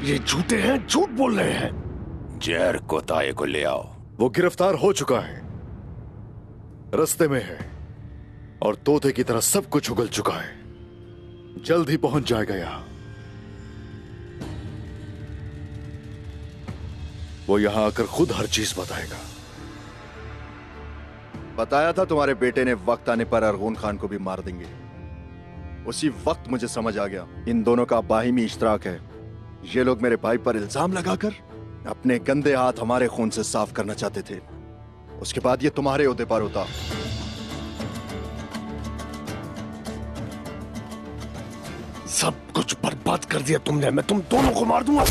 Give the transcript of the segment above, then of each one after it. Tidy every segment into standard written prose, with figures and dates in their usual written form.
ये झूठे हैं, झूठ बोल रहे हैं। जहर को ताए को ले आओ। वो गिरफ्तार हो चुका है, रास्ते में है और तोते की तरह सब कुछ उगल चुका है। जल्द ही पहुंच जाएगा यहां। वो यहां आकर खुद हर चीज बताएगा। बताया था तुम्हारे बेटे ने वक्त आने पर अरगून खान को भी मार देंगे। उसी वक्त मुझे समझ आ गया इन दोनों का बाहिमी इश्तराक है। ये लोग मेरे भाई पर इल्जाम लगाकर अपने गंदे हाथ हमारे खून से साफ करना चाहते थे। उसके बाद ये तुम्हारे ओहदे पर होता। सब कुछ बर्बाद कर दिया तुमने। मैं तुम दोनों को मार दूंगा।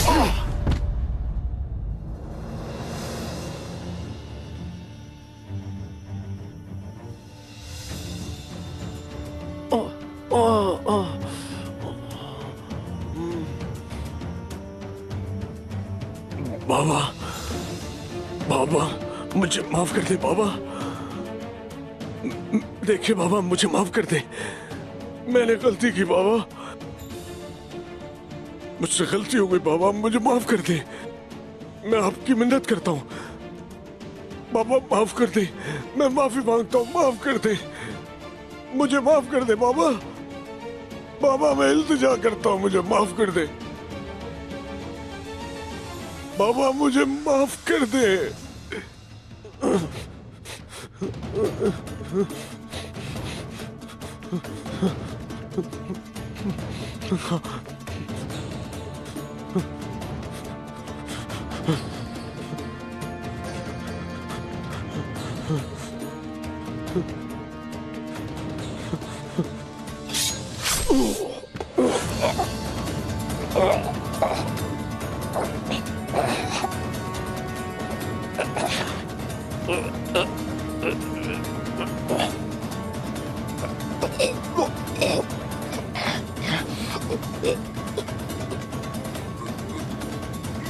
बाबा, बाबा मुझे माफ कर दे बाबा। देखिए बाबा, मुझे माफ कर दे। मैंने गलती की बाबा, मुझसे गलती हो गई बाबा, मुझे माफ कर दे। मैं आपकी मिन्नत करता हूँ बाबा, माफ कर दे। मैं माफी मांगता हूँ, माफ कर दे। मुझे माफ कर दे बाबा। बाबा मैं इल्तिजा करता हूँ, मुझे माफ कर दे बाबा, मुझे माफ कर दे।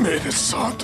मेरे साथ